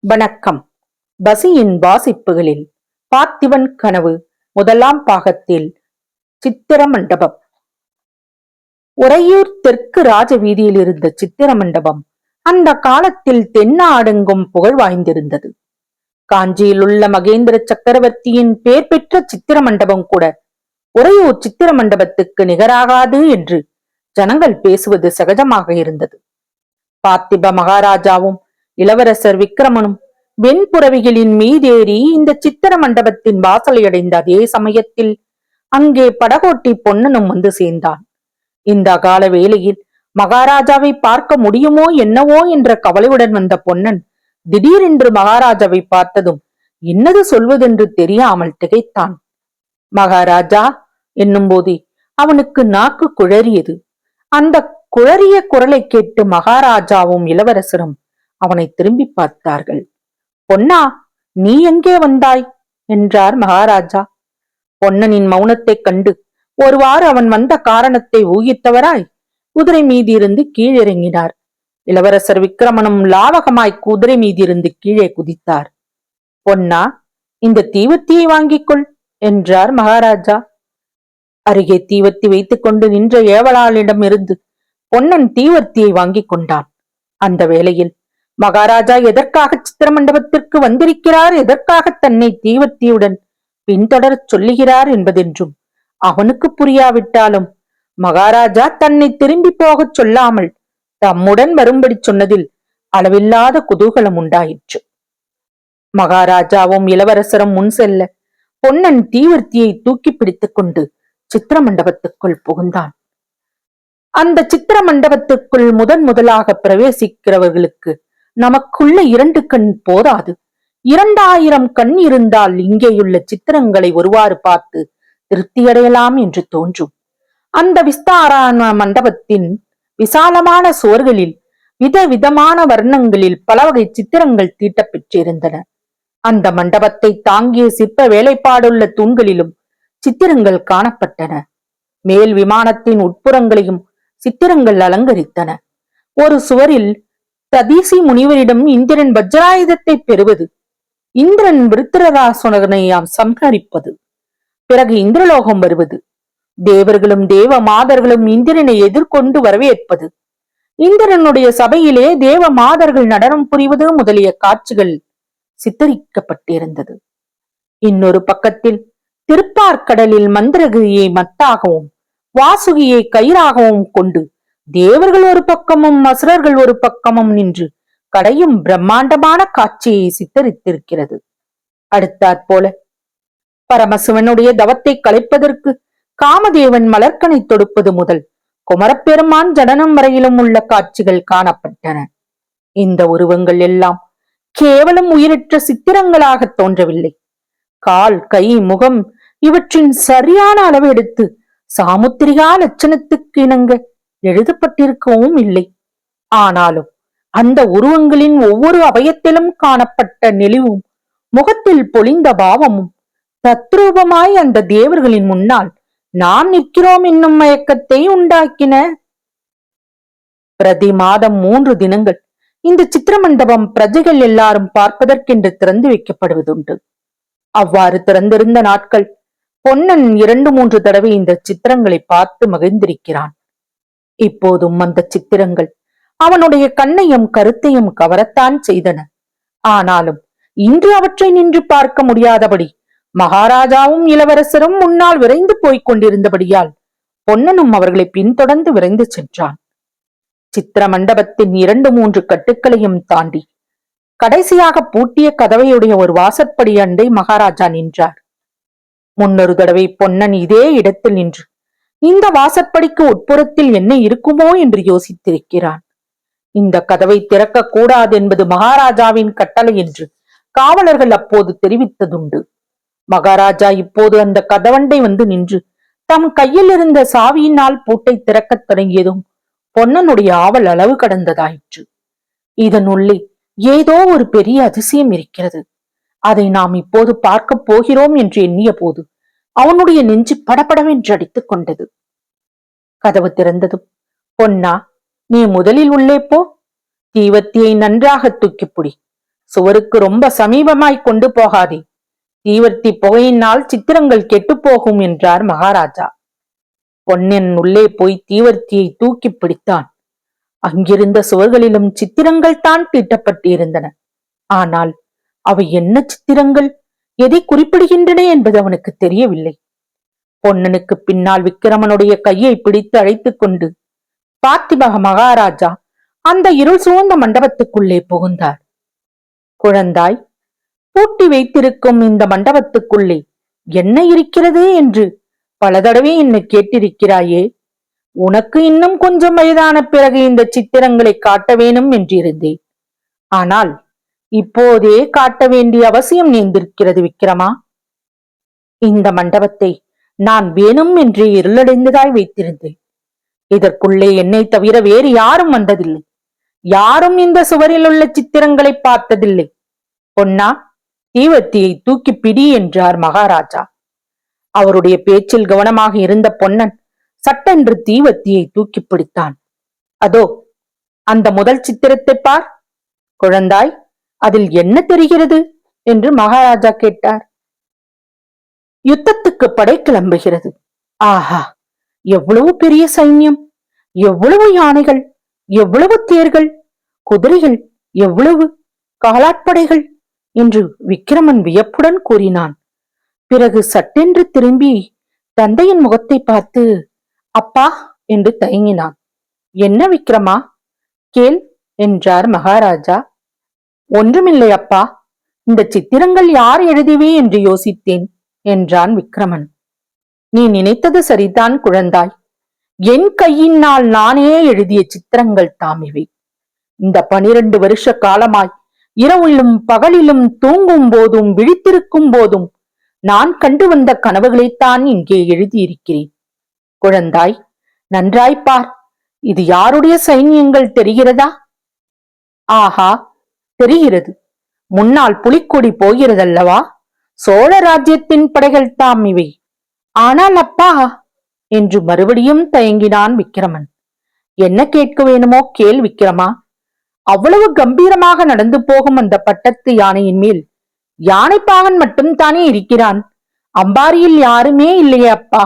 வணக்கம். பசியின் வாசிப்புகளில் பார்த்திபன் கனவு முதலாம் பாகத்தில் சித்திர மண்டபம். உறையூர் தெற்கு ராஜ வீதியில் இருந்த சித்திர மண்டபம் அந்த காலத்தில் தென்னாடெங்கும் புகழ் வாய்ந்திருந்தது. காஞ்சியில் உள்ள மகேந்திர சக்கரவர்த்தியின் பெயர் பெற்ற சித்திர மண்டபம் கூட உறையூர் சித்திர மண்டபத்துக்கு நிகராகாது என்று ஜனங்கள் பேசுவது சகஜமாக இருந்தது. பார்த்திப மகாராஜாவும் இளவரசர் விக்கிரமனும் வெண்புறவிகளின் மீதேறி இந்த சித்திர மண்டபத்தின் வாசலை அடைந்த அதே சமயத்தில் அங்கே படகோட்டி பொன்னனும் வந்து சேர்ந்தான். இந்த கால வேளையில் மகாராஜாவை பார்க்க முடியுமோ என்னவோ என்ற கவலையுடன் வந்த பொன்னன் திடீரென்று மகாராஜாவை பார்த்ததும் என்னது சொல்வதென்று தெரியாமல் திகைத்தான். மகாராஜா என்னும் போதே அவனுக்கு நாக்கு குழறியது. அந்த குழறிய குரலை கேட்டு மகாராஜாவும் இளவரசரும் அவனை திரும்பி பார்த்தார்கள். பொன்னா, நீ எங்கே வந்தாய் என்றார் மகாராஜா. பொன்னனின் மௌனத்தைக் கண்டு ஒருவாறு அவன் வந்த காரணத்தை ஊகித்தவராய் குதிரை மீதிருந்து கீழிறங்கினார். இளவரசர் விக்கிரமனும் லாவகமாய் குதிரை மீதிருந்து கீழே குதித்தார். பொன்னா, இந்த தீவத்தியை வாங்கிக் கொள் என்றார் மகாராஜா. அருகே தீவத்தி வைத்துக் கொண்டு நின்ற ஏவலாளிடம் இருந்து பொன்னன் தீவர்த்தியை வாங்கிக் கொண்டான். அந்த வேளையில் மகாராஜா எதற்காக சித்திர மண்டபத்திற்கு வந்திருக்கிறார், எதற்காக தன்னை தீவர்த்தியுடன் பின்தொடரச் சொல்லுகிறார் என்பதென்றும் அவனுக்கு புரியாவிட்டாலும் மகாராஜா தன்னை திரும்பி போகச் சொல்லாமல் தம்முடன் வரும்படி சொன்னதில் அளவில்லாத குதூகலம் உண்டாயிற்று. மகாராஜாவும் இளவரசரும் முன் செல்ல பொன்னன் தீவர்த்தியை தூக்கி பிடித்துக் கொண்டு சித்திர மண்டபத்துக்குள் புகுந்தான். அந்த சித்திர மண்டபத்துக்குள் முதலாக பிரவேசிக்கிறவர்களுக்கு நமக்குள்ள 2 கண் போதாது, 2000 கண் இருந்தால் இங்கேயுள்ள சித்திரங்களை ஒருவாறு பார்த்து திருப்தியடையலாம் என்று தோன்றும். அந்த விஸ்தாரான மண்டபத்தின் விசாலமான சுவர்களில் விதவிதமான வர்ணங்களில் பல வகை சித்திரங்கள் தீட்டப்பெற்றிருந்தன. அந்த மண்டபத்தை தாங்கிய சிற்ப வேலைப்பாடுள்ள தூண்களிலும் சித்திரங்கள் காணப்பட்டன. மேல் விமானத்தின் உட்புறங்களையும் சித்திரங்கள் அலங்கரித்தன. ஒரு சுவரில் ததீசி முனிவரிடம் இந்திரன் வஜ்ராயுதத்தை பெறுவது, இந்திரன் விருத்திரராசுரனை சம்ஹரிப்பது, பிறகு இந்திரலோகம் வருவது, தேவர்களும் தேவ மாதர்களும் இந்திரனை எதிர்கொண்டு வரவேற்பது, இந்திரனுடைய சபையிலே தேவ மாதர்கள் நடனம் புரிவது முதலிய காட்சிகள் சித்தரிக்கப்பட்டிருந்தது. இன்னொரு பக்கத்தில் திருப்பார்கடலில் மந்திரகிரியை மத்தாகவும் வாசுகியை கயிறாகவும் கொண்டு தேவர்கள் ஒரு பக்கமும் அசுரர்கள் ஒரு பக்கமும் நின்று கடையும் பிரம்மாண்டமான காட்சியை சித்தரித்திருக்கிறது. அடுத்தாற்போல பரமசிவனுடைய தவத்தை கலைப்பதற்கு காமதேவன் மலர்கனை தொடுப்பது முதல் குமரப்பெருமான் ஜனனம் வரையிலும் உள்ள காட்சிகள் காணப்பட்டன. இந்த உருவங்கள் எல்லாம் கேவலம் உயிரற்ற சித்திரங்களாக தோன்றவில்லை. கால், கை, முகம் இவற்றின் சரியான அளவு எடுத்து சாமுத்திரிகா லட்சணத்துக்கு இணங்க எழுதப்பட்டிருக்கவும் இல்லை. ஆனாலும் அந்த உருவங்களின் ஒவ்வொரு அவயத்திலும் காணப்பட்ட நெளிவும் முகத்தில் பொலிந்த பாவமும் தத்ரூபமாய் அந்த தேவர்களின் முன்னால் நாம் நிற்கிறோம் என்னும் மயக்கத்தை உண்டாக்கின. பிரதி மாதம் 3 தினங்கள் இந்த சித்திர மண்டபம் பிரஜைகள் எல்லாரும் பார்ப்பதற்கென்று திறந்து வைக்கப்படுவதுண்டு. அவ்வாறு திறந்திருந்த நாட்கள் பொன்னன் 2-3 தடவை இந்த சித்திரங்களை பார்த்து மகிழ்ந்திருக்கிறான். இப்போதும் அந்த சித்திரங்கள் அவனுடைய கண்ணையும் கருத்தையும் கவரத்தான் செய்தன. ஆனாலும் இன்று அவற்றை நின்று பார்க்க முடியாதபடி மகாராஜாவும் இளவரசரும் முன்னால் விரைந்து போய்க் கொண்டிருந்தபடியால் பொன்னனும் அவர்களை பின்தொடர்ந்து விரைந்து சென்றான். சித்திர மண்டபத்தின் 2-3 கட்டுக்களையும் தாண்டி கடைசியாக பூட்டிய கதவையுடைய ஒரு வாசற்படி அண்டை மகாராஜா நின்றார். முன்னொரு தடவை பொன்னன் இதே இடத்தில் நின்று இந்த வாசற்படிக்கு உட்புறத்தில் என்ன இருக்குமோ என்று யோசித்திருக்கிறான். இந்த கதவை திறக்க கூடாது என்பது மகாராஜாவின் கட்டளை என்று காவலர்கள் அப்போது தெரிவித்ததுண்டு. மகாராஜா இப்போது அந்த கதவண்டை வந்து நின்று தம் கையில் இருந்த சாவியினால் பூட்டை திறக்கத் தொடங்கியதும் பொன்னனுடைய ஆவல் அளவு கடந்ததாயிற்று. இதனுள்ளே ஏதோ ஒரு பெரிய அதிசயம் இருக்கிறது, அதை நாம் இப்போது பார்க்க போகிறோம் என்று எண்ணிய போது அவனுடைய நெஞ்சு படபடவென்று அடித்துக் கொண்டது. கதவு திறந்ததும், பொன்னா, நீ முதலில் உள்ளே போ, தீவத்தியை நன்றாக தூக்கிப்புடி, சுவருக்கு ரொம்ப சமீபமாய் கொண்டு போகாதே, தீவர்த்தி புகையினால் சித்திரங்கள் கெட்டுப்போகும் என்றார் மகாராஜா. பொன்னன் உள்ளே போய் தீவர்த்தியை தூக்கி பிடித்தான். அங்கிருந்த சுவர்களிலும் சித்திரங்கள் தான் தீட்டப்பட்டிருந்தன. ஆனால் அவை என்ன சித்திரங்கள், எதை குறிப்பிடுகின்றன என்பது அவனுக்கு தெரியவில்லை. பொன்னனுக்கு பின்னால் விக்கிரமனுடைய கையை பிடித்து அழைத்துக் கொண்டு பார்த்திபக மகாராஜா அந்த இருள் சூழ்ந்த மண்டபத்துக்குள்ளே புகுந்தார். குழந்தாய், பூட்டி வைத்திருக்கும் இந்த மண்டபத்துக்குள்ளே என்ன இருக்கிறது என்று பல தடவை என்னை கேட்டிருக்கிறாயே. உனக்கு இன்னும் கொஞ்சம் வயதான பிறகு இந்த சித்திரங்களை காட்ட வேணும் என்றிருந்தேன். ஆனால் இப்போதே காட்ட வேண்டிய அவசியம் நேர்ந்திருக்கிறது விக்கிரமா. இந்த மண்டபத்தை நான் வேணும் என்று இருளடைந்ததாய் வைத்திருந்தேன். இதற்குள்ளே என்னை தவிர வேறு யாரும் வந்ததில்லை. யாரும் இந்த சுவரில் உள்ள சித்திரங்களை பார்த்ததில்லை. பொன்னா, தீவர்த்தியை தூக்கி பிடி என்றார் மகாராஜா. அவருடைய பேச்சில் கவனமாக இருந்த பொன்னன் சட்டென்று தீவர்த்தியை தூக்கி பிடித்தான். அதோ அந்த முதல் சித்திரத்தை பார். குழந்தாய், அதில் என்ன தெரிகிறது என்று மகாராஜா கேட்டார். யுத்தத்துக்கு படை கிளம்புகிறது. ஆஹா, எவ்வளவு பெரிய சைன்யம், எவ்வளவு யானைகள், எவ்வளவு தேர்கள், குதிரைகள், எவ்வளவு காலாட்படைகள் என்று விக்கிரமன் வியப்புடன் கூறினான். பிறகு சட்டென்று திரும்பி தந்தையின் முகத்தை பார்த்து அப்பா என்று தயங்கினான். என்ன விக்கிரமா, கேள் என்றார் மகாராஜா. ஒன்றுமில்லை அப்பா, இந்த சித்திரங்கள் யார் எழுதிவே என்று யோசித்தேன் என்றான் விக்கிரமன். நீ நினைத்தது சரிதான் குழந்தாய். என் கையினால் நானே எழுதிய சித்திரங்கள் தாம் இவை. இந்த 12 வருஷ காலமாய் இரவிலும் பகலிலும் தூங்கும் போதும் விழித்திருக்கும் போதும் நான் கண்டு வந்த கனவுகளைத்தான் இங்கே எழுதியிருக்கிறேன். குழந்தாய், நன்றாய் பார். இது யாருடைய சைன்யங்கள் தெரிகிறதா? ஆஹா, தெரிகிறது. முன்னால் புலிக்கொடி போகிறதல்லவா, சோழ ராஜ்யத்தின் படைகள் தாம் இவை. ஆனால் அப்பா என்று மறுபடியும் தயங்கினான் விக்கிரமன். என்ன கேட்க வேணுமோ கேள் விக்கிரமா. அவ்வளவு கம்பீரமாக நடந்து போகும் அந்த பட்டத்து யானையின் மேல் யானைப்பாகன் மட்டும் தானே இருக்கிறான். அம்பாரியில் யாருமே இல்லையே அப்பா.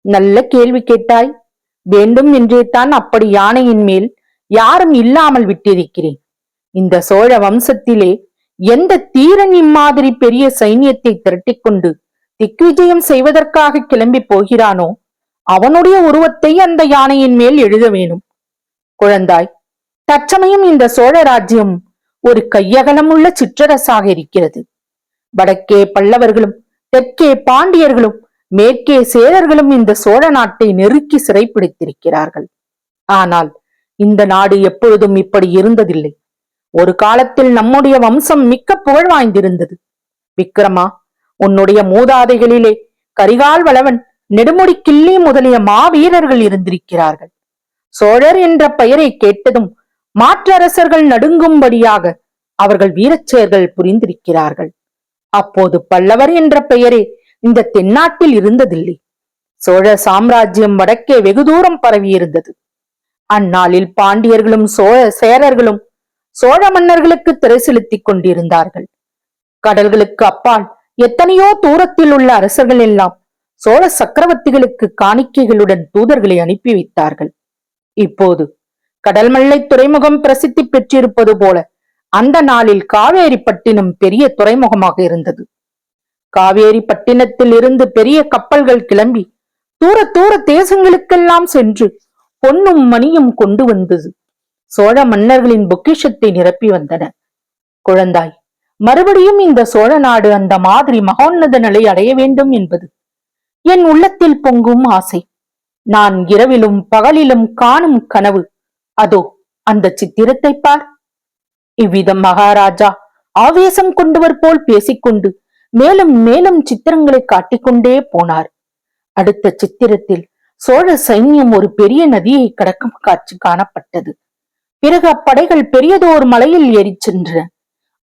நல்ல கேள்வி கேட்டாய். வேண்டும் என்றே தான் அப்படி யானையின் மேல் யாரும் இல்லாமல் விட்டிருக்கிறேன். இந்த சோழ வம்சத்திலே எந்த தீரன் இம்மாதிரி பெரிய சைன்யத்தை திரட்டிக்கொண்டு திக்விஜயம் செய்வதற்காக கிளம்பி போகிறானோ அவனுடைய உருவத்தை அந்த யானையின் மேல் எழுத வேணும். குழந்தாய், தற்சமயம் இந்த சோழ ராஜ்யம் ஒரு கையகலமுள்ள சிற்றரசாக இருக்கிறது. வடக்கே பல்லவர்களும் தெற்கே பாண்டியர்களும் மேற்கே சேரர்களும் இந்த சோழ நாட்டை நெருக்கி சிறைப்பிடித்திருக்கிறார்கள். ஆனால் இந்த நாடு எப்பொழுதும் இப்படி இருந்ததில்லை. ஒரு காலத்தில் நம்முடைய வம்சம் மிக்க புகழ் வாய்ந்திருந்தது. விக்கிரமா, உன்னுடைய மூதாதைகளிலே கரிகால் வளவன், நெடுமுடி கிள்ளி முதலிய மாவீரர்கள் இருந்திருக்கிறார்கள். சோழர் என்ற பெயரை கேட்டதும் மாற்றரசர்கள் நடுங்கும்படியாக அவர்கள் வீரச்செயல்கள் புரிந்திருக்கிறார்கள். அப்போது பல்லவர் என்ற பெயரே இந்த தென்னாட்டில் இருந்ததில்லை. சோழ சாம்ராஜ்யம் வடக்கே வெகு தூரம் பரவியிருந்தது. அந்நாளில் பாண்டியர்களும் சேரர்களும் சோழ மன்னர்களுக்கு திரை செலுத்திக் கொண்டிருந்தார்கள். கடல்களுக்கு அப்பால் எத்தனையோ தூரத்தில் உள்ள அரசர்கள் எல்லாம் சோழ சக்கரவர்த்திகளுக்கு காணிக்கைகளுடன் தூதர்களை அனுப்பி வைத்தார்கள். இப்போது கடல்மல்லை துறைமுகம் பிரசித்தி பெற்றிருப்பது போல அந்த நாளில் காவேரி பட்டினம் பெரிய துறைமுகமாக இருந்தது. காவேரி பட்டினத்தில் இருந்து பெரிய கப்பல்கள் கிளம்பி தூர தூர தேசங்களுக்கெல்லாம் சென்று பொன்னும் மணியும் கொண்டு வந்தது சோழ மன்னர்களின் பொக்கிஷத்தை நிரப்பி வந்தன. குழந்தாய், மறுபடியும் இந்த சோழ நாடு அந்த மாதிரி மகோன்னத நிலை அடைய வேண்டும் என்பது என் உள்ளத்தில் பொங்கும் ஆசை. நான் இரவிலும் பகலிலும் காணும் கனவு அதோ அந்த சித்திரத்தை பார். இவ்விதம் மகாராஜா ஆவேசம் கொண்டவர் போல் பேசிக்கொண்டு மேலும் மேலும் சித்திரங்களை காட்டிக்கொண்டே போனார். அடுத்த சித்திரத்தில் சோழ சைன்யம் ஒரு பெரிய நதியை கடக்கும் காட்சி காணப்பட்டது. பிறகு அப்படைகள் பெரியதோர் மலையில் ஏறிச் சென்றன.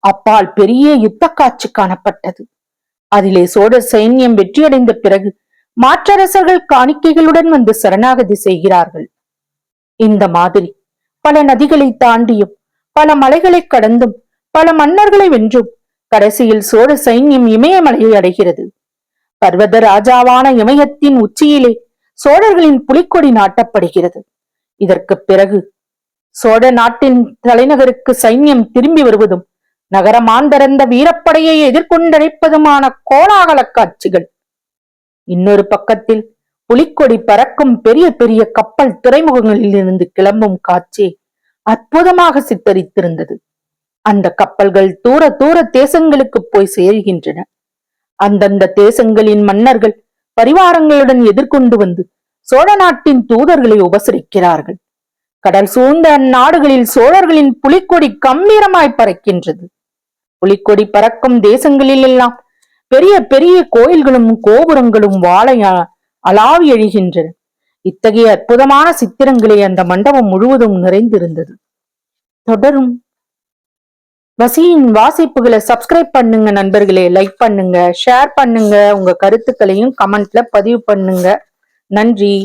அப்பால் பெரிய யுத்த காட்சி காணப்பட்டது. அதிலே சோழ சைன்யம் வெற்றியடைந்த பிறகு மாற்றரசர்கள் காணிக்கைகளுடன் வந்து சரணாகதி செய்கிறார்கள். இந்த மாதிரி பல நதிகளை தாண்டியும் பல மலைகளை கடந்தும் பல மன்னர்களை வென்றும் கடைசியில் சோழ சைன்யம் இமயமலையை அடைகிறது. பர்வத ராஜாவான இமயத்தின் உச்சியிலே சோழர்களின் புலிக்கொடி நாட்டப்படுகிறது. இதற்கு பிறகு சோழ நாட்டின் தலைநகருக்கு சைன்யம் திரும்பி வருவதும் நகரமாந்தரந்த வீரப்படையை எதிர்கொண்டழைப்பதுமான கோலாகல காட்சிகள். இன்னொரு பக்கத்தில் புலிக்கொடி பறக்கும் பெரிய பெரிய கப்பல் துறைமுகங்களில் இருந்து கிளம்பும் காட்சி அற்புதமாக சித்தரித்திருந்தது. அந்த கப்பல்கள் தூர தூர தேசங்களுக்கு போய் சேர்கின்றன. அந்தந்த தேசங்களின் மன்னர்கள் பரிவாரங்களுடன் எதிர்கொண்டு வந்து சோழ நாட்டின் தூதர்களை உபசரிக்கிறார்கள். கடல் சூழ்ந்த அந்நாடுகளில் சோழர்களின் புலிக்கொடி கம்பீரமாய் பறக்கின்றது. புலிக்கொடி பறக்கும் தேசங்களில் எல்லாம் பெரிய பெரிய கோயில்களும் கோபுரங்களும் வாழையா அளாவி எழுகின்றன. இத்தகைய அற்புதமான சித்திரங்களே அந்த மண்டபம் முழுவதும் நிறைந்திருந்தது. தொடரும் வசியின் வாசிப்புகளை சப்ஸ்கிரைப் பண்ணுங்க நண்பர்களே. லைக் பண்ணுங்க, ஷேர் பண்ணுங்க, உங்க கருத்துக்களையும் கமெண்ட்ல பதிவு பண்ணுங்க. நன்றி.